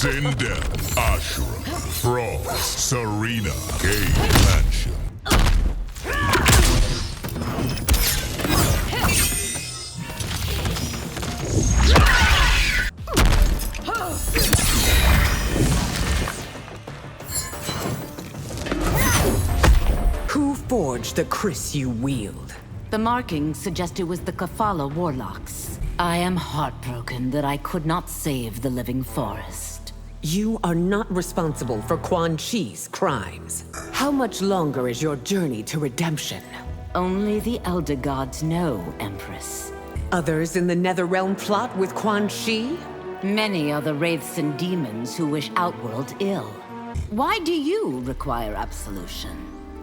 Sindel, Ashram, Frost, Serena, Cave Mansion. Who forged the kriss you wield? The markings suggest it was the Kafala warlocks. I am heartbroken that I could not save the living forest. You are not responsible for Quan Chi's crimes. How much longer is your journey to redemption? Only the Elder Gods know, Empress. Others in the Netherrealm plot with Quan Chi? Many are the wraiths and demons who wish Outworld ill. Why do you require absolution?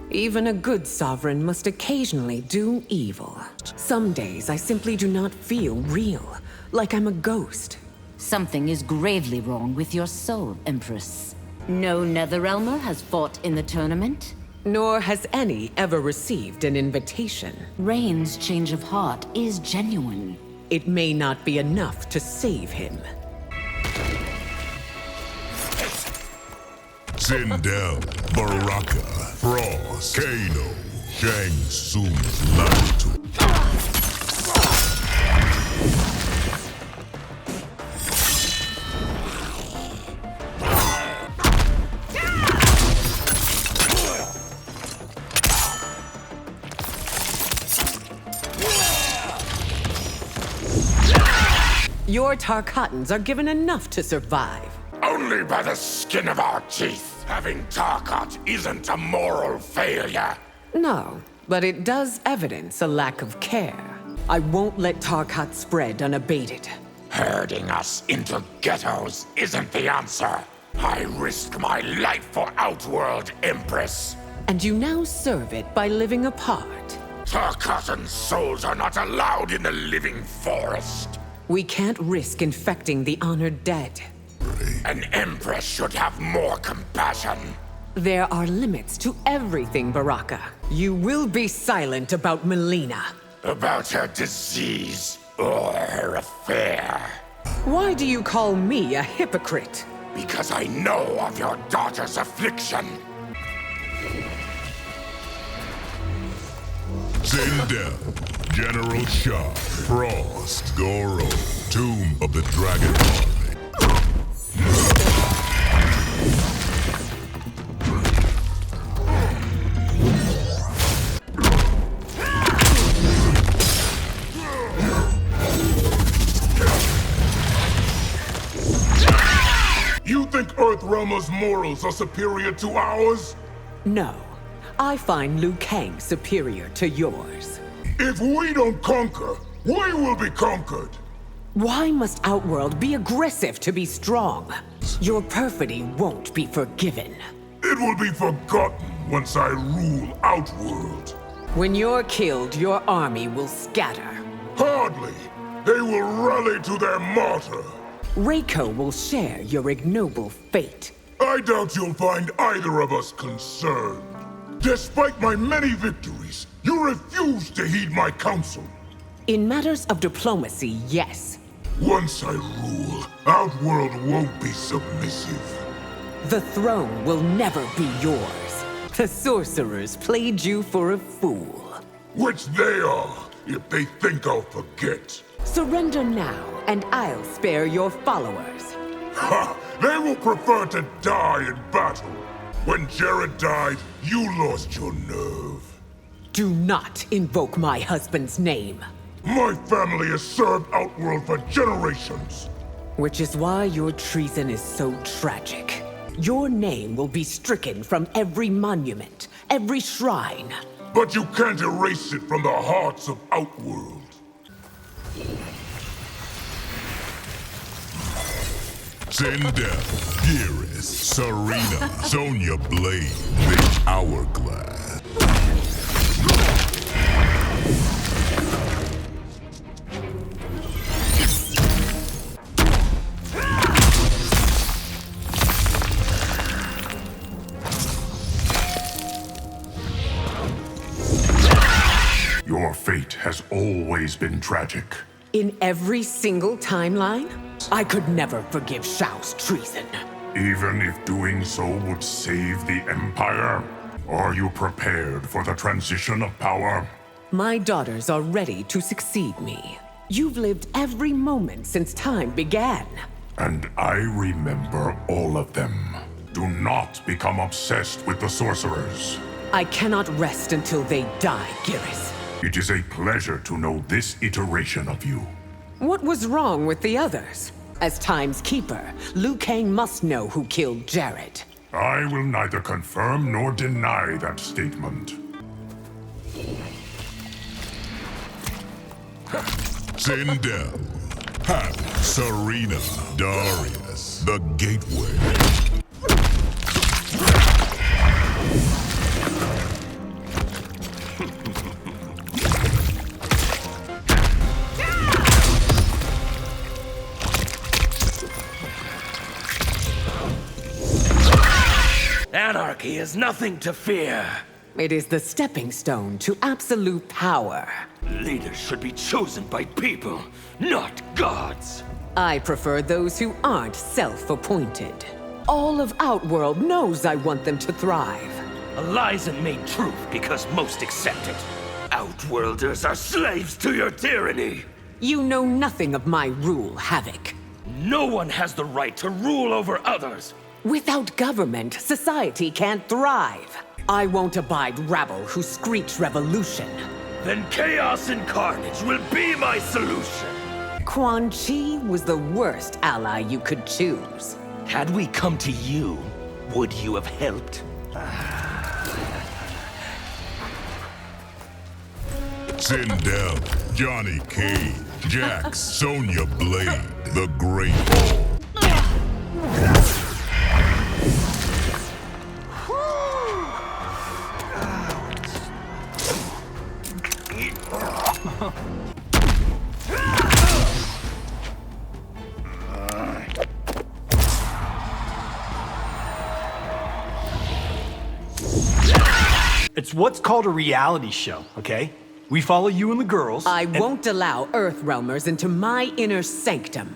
Even a good sovereign must occasionally do evil. Some days I simply do not feel real, like I'm a ghost. Something is gravely wrong with your soul, Empress. No Netherrealmer has fought in the tournament? Nor has any ever received an invitation. Rain's change of heart is genuine. It may not be enough to save him. Sindel, Baraka, Frost, Kano, Shang Tsung's Naruto. Your Tarkatans are given enough to survive. Only by the skin of our teeth. Having Tarkat isn't a moral failure. No, but it does evidence a lack of care. I won't let Tarkat spread unabated. Herding us into ghettos isn't the answer. I risk my life for Outworld, Empress. And you now serve it by living apart. Tarkatan souls are not allowed in the living forest. We can't risk infecting the honored dead. An Empress should have more compassion. There are limits to everything, Baraka. You will be silent about Mileena. About her disease or her affair. Why do you call me a hypocrite? Because I know of your daughter's affliction. Sindel, General Shah, Frost, Goro, Tomb of the Dragon Army. You think Earthrealmer's morals are superior to ours? No. I find Liu Kang superior to yours. If we don't conquer, we will be conquered. Why must Outworld be aggressive to be strong? Your perfidy won't be forgiven. It will be forgotten once I rule Outworld. When you're killed, your army will scatter. Hardly. They will rally to their martyr. Reiko will share your ignoble fate. I doubt you'll find either of us concerned. Despite my many victories, you refuse to heed my counsel. In matters of diplomacy, yes. Once I rule, Outworld won't be submissive. The throne will never be yours. The sorcerers played you for a fool. Which they are, if they think I'll forget. Surrender now, and I'll spare your followers. Ha! They will prefer to die in battle. When Jared died, you lost your nerve. Do not invoke my husband's name. My family has served Outworld for generations. Which is why your treason is so tragic. Your name will be stricken from every monument, every shrine. But you can't erase it from the hearts of Outworld. Sindel, Geras, Serena, Sonya Blade, the Hourglass. Your fate has always been tragic. In every single timeline, I could never forgive Shao's treason. Even if doing so would save the Empire? Are you prepared for the transition of power? My daughters are ready to succeed me. You've lived every moment since time began. And I remember all of them. Do not become obsessed with the sorcerers. I cannot rest until they die, Geras. It is a pleasure to know this iteration of you. What was wrong with the others? As Time's Keeper, Liu Kang must know who killed Jade. I will neither confirm nor deny that statement. Sindel, Havik, Serena, Darius, the Gateway. Anarchy is nothing to fear. It is the stepping stone to absolute power. Leaders should be chosen by people, not gods. I prefer those who aren't self-appointed. All of Outworld knows I want them to thrive. A lie's made truth because most accept it. Outworlders are slaves to your tyranny. You know nothing of my rule, Havik. No one has the right to rule over others. Without government, society can't thrive. I won't abide rabble who screech revolution. Then chaos and carnage will be my solution. Quan Chi was the worst ally you could choose. Had we come to you, would you have helped? Sindel, Johnny Cage, Jax, Sonya Blade, the Great Ball. It's what's called a reality show, okay? We follow you and the girls. I won't allow Earthrealmers into my inner sanctum.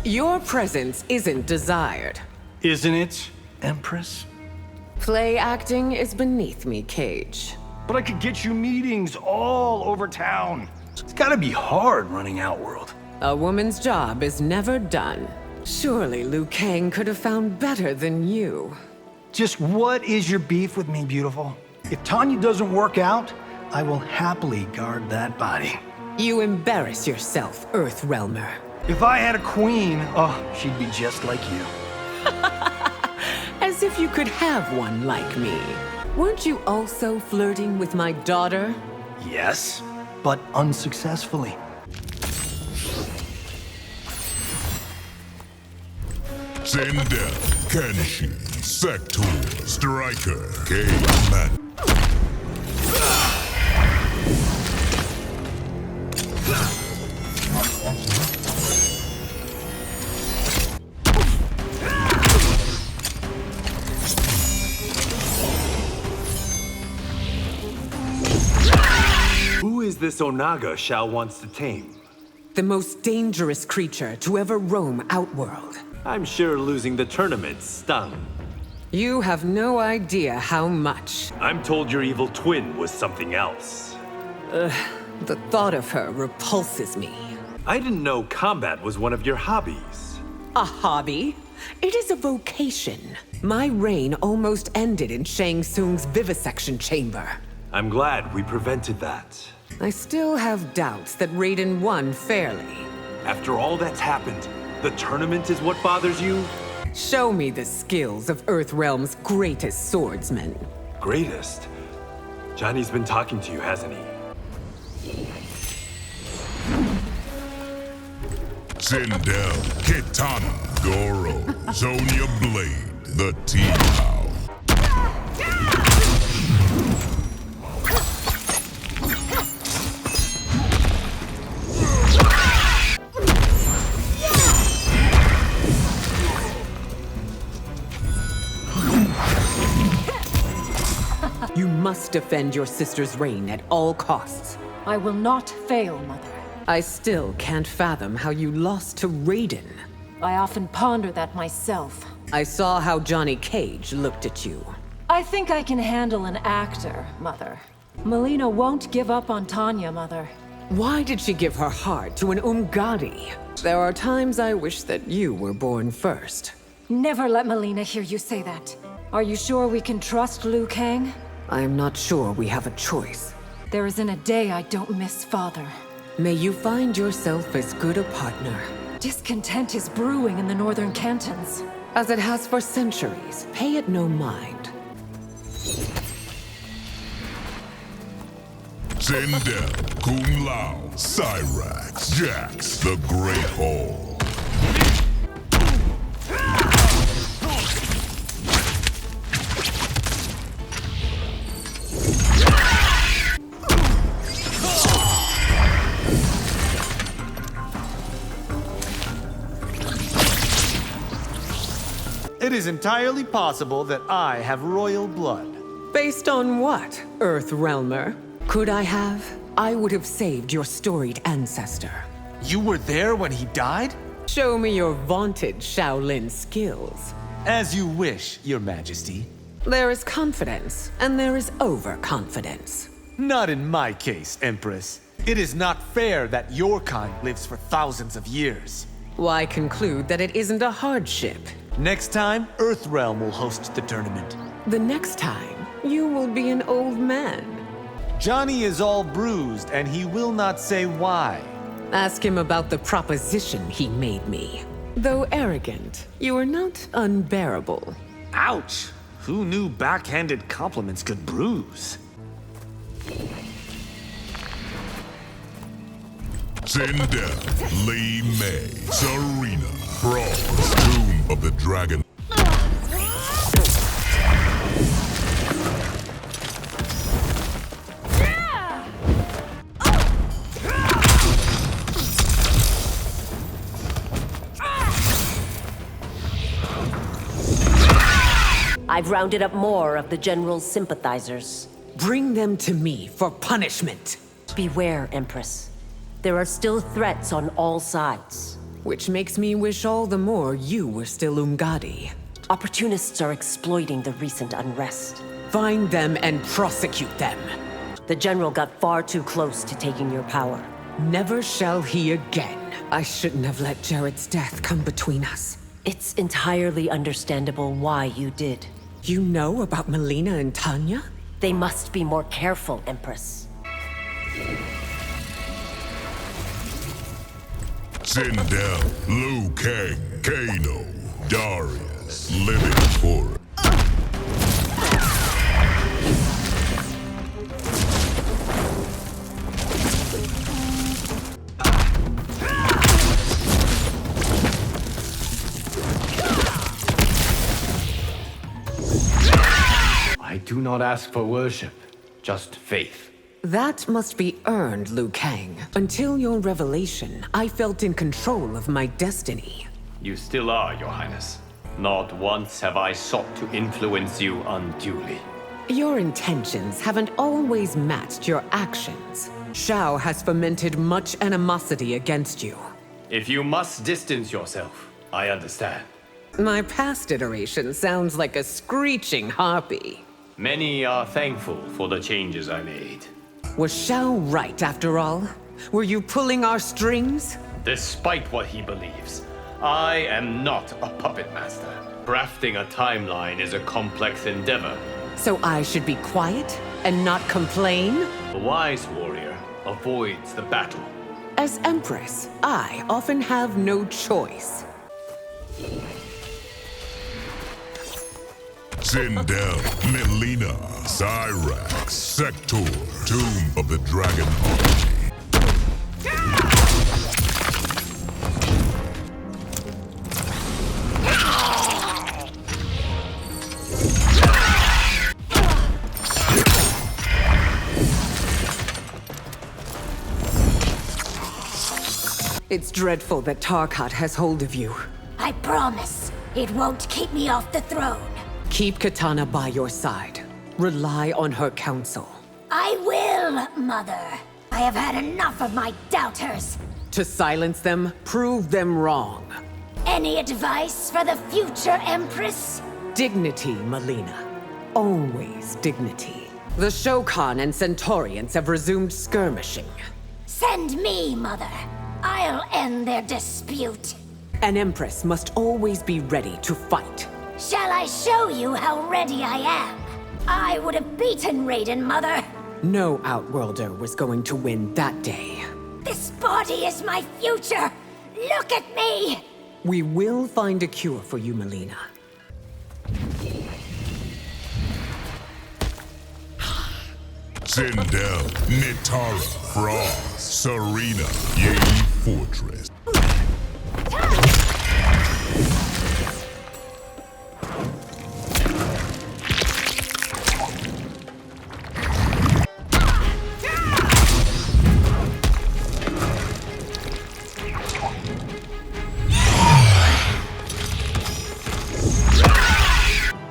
Your presence isn't desired. Isn't it, Empress? Play acting is beneath me, Cage. But I could get you meetings all over town. It's gotta be hard running Outworld. A woman's job is never done. Surely Liu Kang could have found better than you. Just what is your beef with me, beautiful? If Tanya doesn't work out, I will happily guard that body. You embarrass yourself, Earthrealmer. If I had a queen, oh, she'd be just like you. As if you could have one like me. Weren't you also flirting with my daughter? Yes, but unsuccessfully. Sindel, Kenshi, Sector, Striker, Caveman. Who is this Onaga Shao wants to tame? The most dangerous creature to ever roam Outworld. I'm sure losing the tournament stung. You have no idea how much. I'm told your evil twin was something else. The thought of her repulses me. I didn't know combat was one of your hobbies. A hobby? It is a vocation. My reign almost ended in Shang Tsung's vivisection chamber. I'm glad we prevented that. I still have doubts that Raiden won fairly. After all that's happened, the tournament is what bothers you? Show me the skills of Earthrealm's greatest swordsman. Greatest? Johnny's been talking to you, hasn't he? Sindel, Kitana, Goro, Sonya Blade, the T-Pow. You must defend your sister's reign at all costs. I will not fail, Mother. I still can't fathom how you lost to Raiden. I often ponder that myself. I saw how Johnny Cage looked at you. I think I can handle an actor, Mother. Mileena won't give up on Tanya, Mother. Why did she give her heart to an Umgadi? There are times I wish that you were born first. Never let Mileena hear you say that. Are you sure we can trust Liu Kang? I am not sure we have a choice. There isn't a day I don't miss Father. May you find yourself as good a partner. Discontent is brewing in the northern cantons. As it has for centuries, pay it no mind. Sindel, Kung Lao, Cyrax, Jax, the Great Hall. It is entirely possible that I have royal blood. Based on what, Earth Realmer? Could I have? I would have saved your storied ancestor. You were there when he died? Show me your vaunted Shaolin skills. As you wish, Your Majesty. There is confidence, and there is overconfidence. Not in my case, Empress. It is not fair that your kind lives for thousands of years. Why conclude that it isn't a hardship? Next time, Earthrealm will host the tournament. The next time, you will be an old man. Johnny is all bruised, and he will not say why. Ask him about the proposition he made me. Though arrogant, you are not unbearable. Ouch! Who knew backhanded compliments could bruise? Sindel, Lee May, Serena, Frost, Tomb of the Dragon. I've rounded up more of the General's sympathizers. Bring them to me for punishment. Beware, Empress. There are still threats on all sides. Which makes me wish all the more you were still Umgadi. Opportunists are exploiting the recent unrest. Find them and prosecute them. The General got far too close to taking your power. Never shall he again. I shouldn't have let Jarrett's death come between us. It's entirely understandable why you did. You know about Mileena and Tanya? They must be more careful, Empress. Sindel, Liu Kang, Kano, Darius, living for it. I do not ask for worship, just faith. That must be earned, Liu Kang. Until your revelation, I felt in control of my destiny. You still are, Your Highness. Not once have I sought to influence you unduly. Your intentions haven't always matched your actions. Shao has fomented much animosity against you. If you must distance yourself, I understand. My past iteration sounds like a screeching harpy. Many are thankful for the changes I made. Was Shao right after all? Were you pulling our strings? Despite what he believes, I am not a puppet master. Crafting a timeline is a complex endeavor. So I should be quiet and not complain? The wise warrior avoids the battle. As Empress, I often have no choice. Sindel, Mileena, Cyrax, Sector, Tomb of the Dragon Army. It's dreadful that Tarkat has hold of you. I promise, it won't keep me off the throne. Keep Kitana by your side. Rely on her counsel. I will, Mother. I have had enough of my doubters. To silence them, prove them wrong. Any advice for the future Empress? Dignity, Mileena. Always dignity. The Shokan and Centaurians have resumed skirmishing. Send me, Mother. I'll end their dispute. An Empress must always be ready to fight. Shall I show you how ready I am? I would have beaten Raiden, Mother. No Outworlder was going to win that day. This body is my future. Look at me! We will find a cure for you, Mileena. Sindel, Nitara, Frost, Serena, Jade Fortress.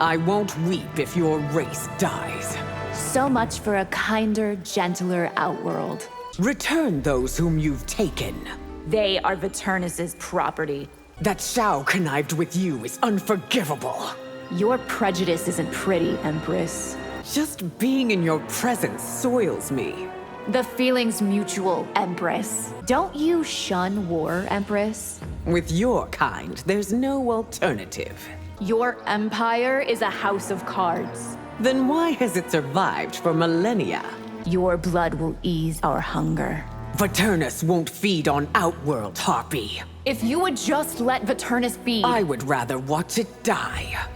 I won't weep if your race dies. So much for a kinder, gentler Outworld. Return those whom you've taken. They are Viternus's property. That Shao connived with you is unforgivable. Your prejudice isn't pretty, Empress. Just being in your presence soils me. The feeling's mutual, Empress. Don't you shun war, Empress? With your kind, there's no alternative. Your empire is a house of cards. Then why has it survived for millennia? Your blood will ease our hunger. Viternus won't feed on Outworld, Harpy. If you would just let Viternus feed... I would rather watch it die.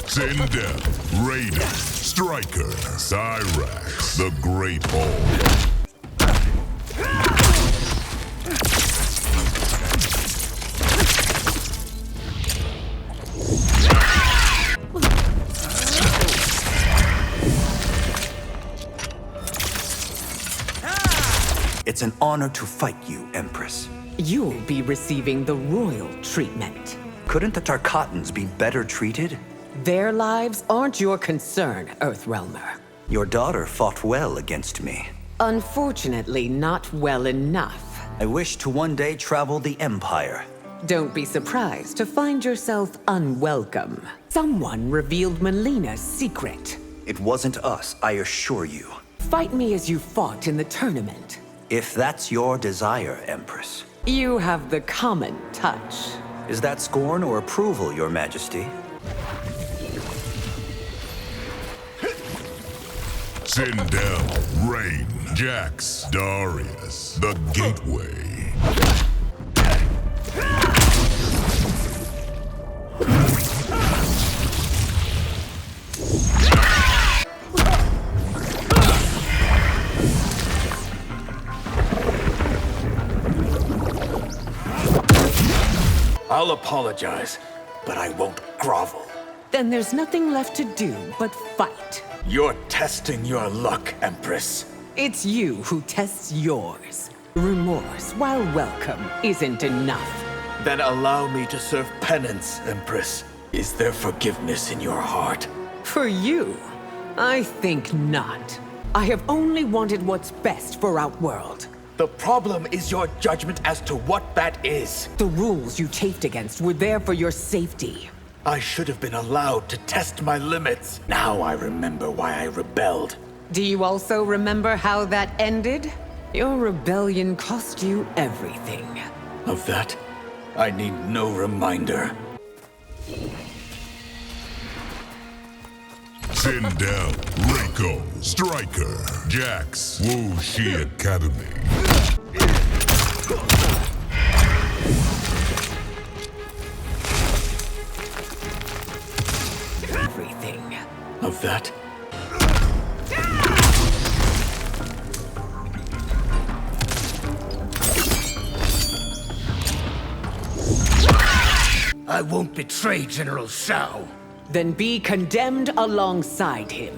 Sindel, Raiden, Striker, Cyrax, the Great Hall. It's an honor to fight you, Empress. You'll be receiving the royal treatment. Couldn't the Tarkatans be better treated? Their lives aren't your concern, Earthrealmer. Your daughter fought well against me. Unfortunately, not well enough. I wish to one day travel the Empire. Don't be surprised to find yourself unwelcome. Someone revealed Mileena's secret. It wasn't us, I assure you. Fight me as you fought in the tournament. If that's your desire, Empress. You have the common touch. Is that scorn or approval, Your Majesty? Sindel, Rain, Jax, Darius, the Gateway. I'll apologize, but I won't grovel. Then there's nothing left to do but fight. You're testing your luck, Empress. It's you who tests yours. Remorse, while welcome, isn't enough. Then allow me to serve penance, Empress. Is there forgiveness in your heart? For you? I think not. I have only wanted what's best for Outworld. The problem is your judgment as to what that is. The rules you chafed against were there for your safety. I should have been allowed to test my limits. Now I remember why I rebelled. Do you also remember how that ended? Your rebellion cost you everything. Of that, I need no reminder. Sindel, Rico, Striker, Jax, Wuxi Academy. Everything. Of that? I won't betray General Shao. Then be condemned alongside him.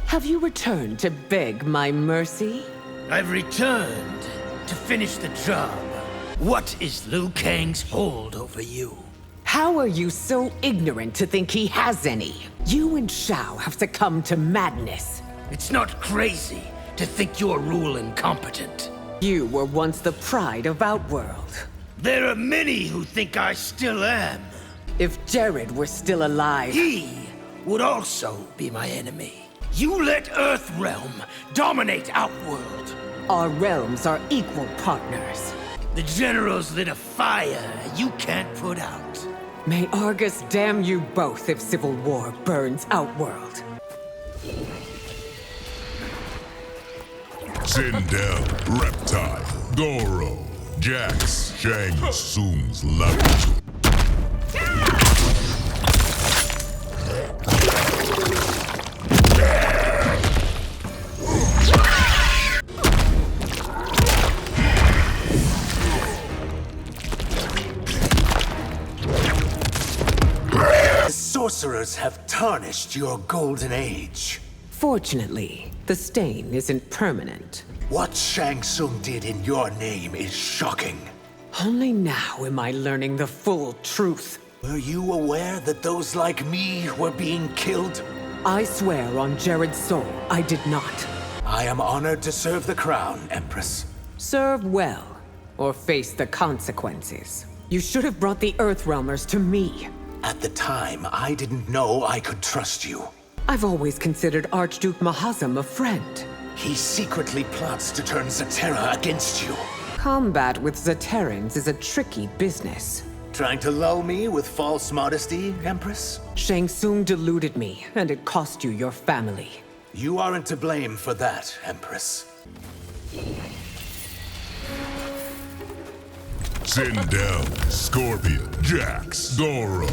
Have you returned to beg my mercy? I've returned to finish the job. What is Liu Kang's hold over you? How are you so ignorant to think he has any? You and Shao have succumbed to madness. It's not crazy to think your rule incompetent. You were once the pride of Outworld. There are many who think I still am. If Jared were still alive... He would also be my enemy. You let Earthrealm dominate Outworld. Our realms are equal partners. The generals lit a fire you can't put out. May Argus damn you both if civil war burns Outworld. Sindel, Reptile, Goro, Jax, Shang Tsung's level. The sorcerers have tarnished your golden age. Fortunately, the stain isn't permanent. What Shang Tsung did in your name is shocking. Only now am I learning the full truth. Were you aware that those like me were being killed? I swear on Jared's soul, I did not. I am honored to serve the crown, Empress. Serve well, or face the consequences. You should have brought the Earthrealmers to me. At the time, I didn't know I could trust you. I've always considered Archduke Mahazam a friend. He secretly plots to turn Nitara against you. Combat with Zaterrans is a tricky business. Trying to lull me with false modesty, Empress? Shang Tsung deluded me, and it cost you your family. You aren't to blame for that, Empress. Sindel, Scorpion, Jax, Goro,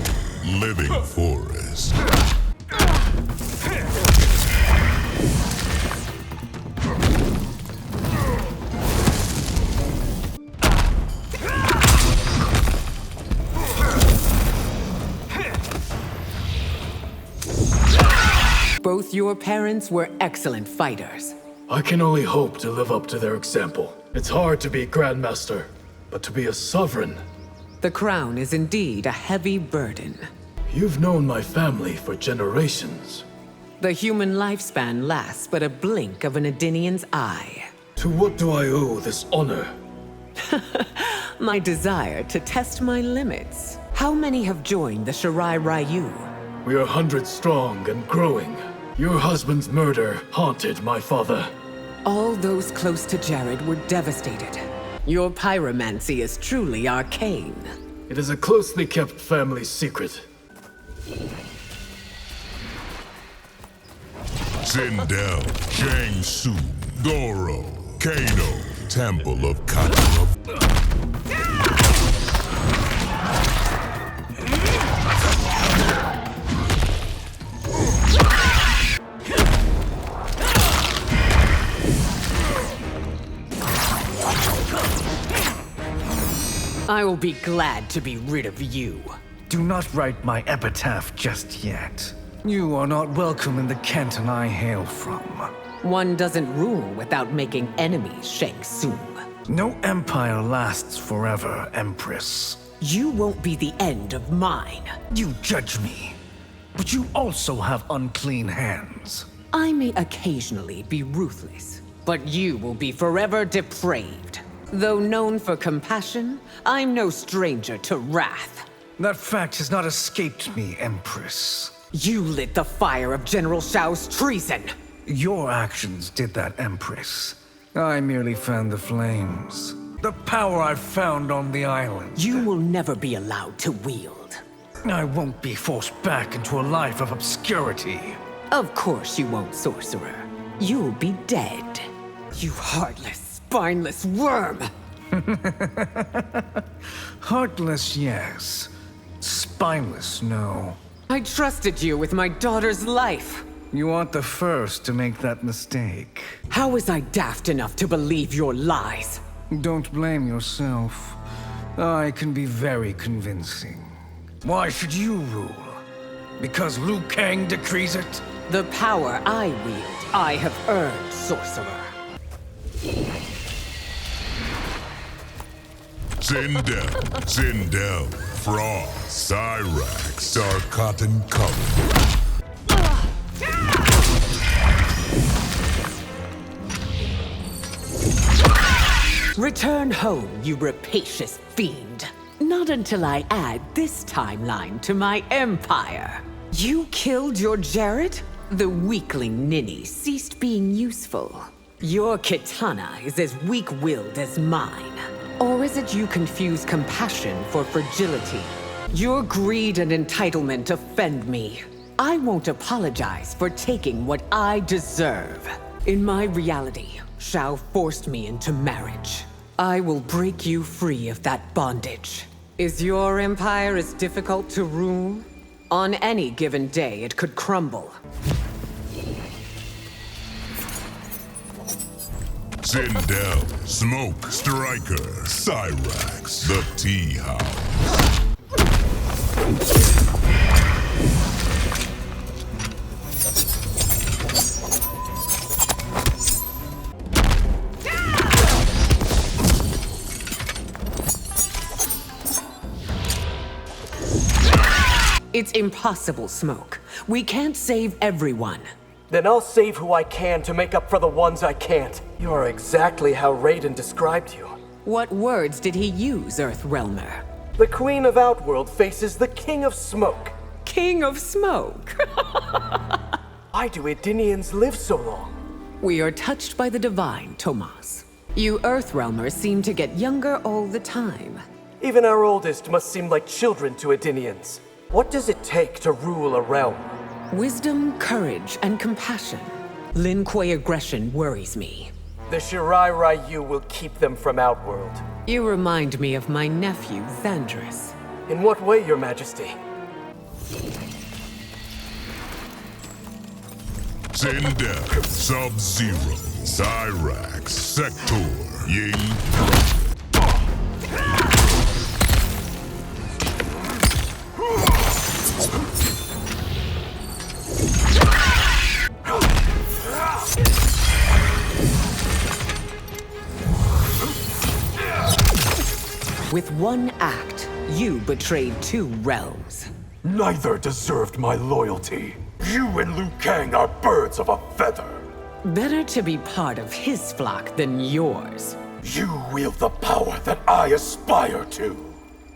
Living Forest. Both your parents were excellent fighters. I can only hope to live up to their example. It's hard to be Grandmaster, but to be a sovereign... The crown is indeed a heavy burden. You've known my family for generations. The human lifespan lasts but a blink of an Edenian's eye. To what do I owe this honor? My desire to test my limits. How many have joined the Shirai Ryu? We are 100 strong and growing. Your husband's murder haunted my father. All those close to Jared were devastated. Your pyromancy is truly arcane. It is a closely kept family secret. Sindel, Shang Tsung, Goro, Kano, Temple of Katara. I will be glad to be rid of you. Do not write my epitaph just yet. You are not welcome in the canton I hail from. One doesn't rule without making enemies, Shang Tsung. No empire lasts forever, Empress. You won't be the end of mine. You judge me, but you also have unclean hands. I may occasionally be ruthless, but you will be forever depraved. Though known for compassion, I'm no stranger to wrath. That fact has not escaped me, Empress. You lit the fire of General Shao's treason! Your actions did that, Empress. I merely fanned the flames. The power I've found on the island. You will never be allowed to wield. I won't be forced back into a life of obscurity. Of course you won't, sorcerer. You'll be dead. You heartless, spineless worm! Heartless, yes. Spineless, no. I trusted you with my daughter's life. You aren't the first to make that mistake. How was I daft enough to believe your lies? Don't blame yourself. I can be very convincing. Why should you rule? Because Liu Kang decrees it? The power I wield, I have earned, sorcerer. Sindel, Frost, Cyrax, Dark Cotton Color. Return home, you rapacious fiend. Not until I add this timeline to my empire. You killed your Jared? The weakling ninny ceased being useful. Your Kitana is as weak-willed as mine. Or is it you confuse compassion for fragility? Your greed and entitlement offend me. I won't apologize for taking what I deserve. In my reality, Shao forced me into marriage. I will break you free of that bondage. Is your empire as difficult to rule? On any given day, it could crumble. Sindel, Smoke, Striker, Cyrax, the Tea House. It's impossible, Smoke. We can't save everyone. Then I'll save who I can to make up for the ones I can't. You're exactly how Raiden described you. What words did he use, Earthrealmer? The Queen of Outworld faces the King of Smoke. King of Smoke? Why do Edenians live so long? We are touched by the divine, Tomas. You Earthrealmers seem to get younger all the time. Even our oldest must seem like children to Edenians. What does it take to rule a realm? Wisdom, courage, and compassion. Lin Kuei aggression worries me. The Shirai Ryu will keep them from Outworld. You remind me of my nephew, Thandris. In what way, Your Majesty? Sindel, Sub-Zero, Cyrax, Sector, Ying. With one act, you betrayed 2 realms. Neither deserved my loyalty. You and Liu Kang are birds of a feather. Better to be part of his flock than yours. You wield the power that I aspire to.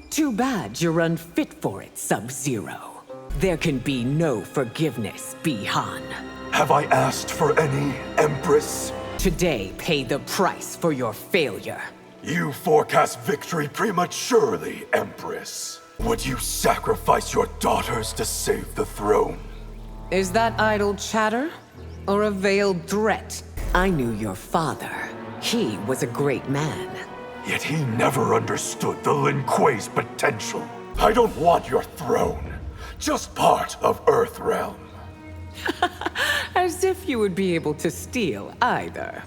Too bad you're unfit for it, Sub-Zero. There can be no forgiveness, Bi-Han. Have I asked for any, Empress? Today, pay the price for your failure. You forecast victory prematurely, Empress. Would you sacrifice your daughters to save the throne? Is that idle chatter? Or a veiled threat? I knew your father. He was a great man. Yet he never understood the Lin Kuei's potential. I don't want your throne. Just part of Earthrealm. As if you would be able to steal either.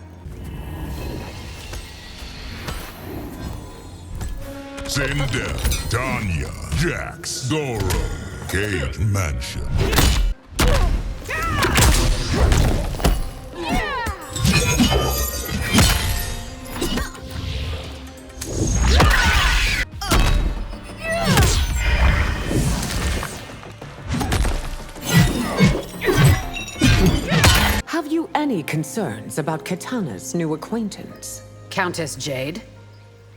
Sindel, Tanya, Jax, Goro, Cage Mansion. Have you any concerns about Kitana's new acquaintance? Countess Jade?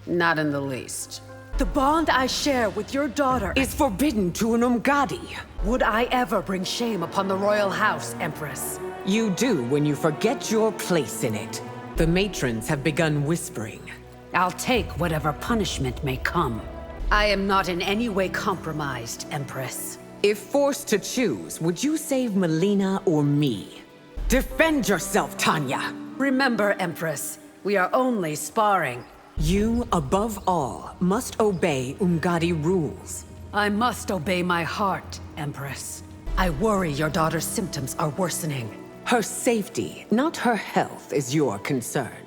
Not in the least. The bond I share with your daughter is forbidden to an Umgadi. Would I ever bring shame upon the royal house, Empress? You do when you forget your place in it. The matrons have begun whispering. I'll take whatever punishment may come. I am not in any way compromised, Empress. If forced to choose, would you save Mileena or me? Defend yourself, Tanya! Remember, Empress, we are only sparring. You, above all, must obey Umgadi rules. I must obey my heart, Empress. I worry your daughter's symptoms are worsening. Her safety, not her health, is your concern.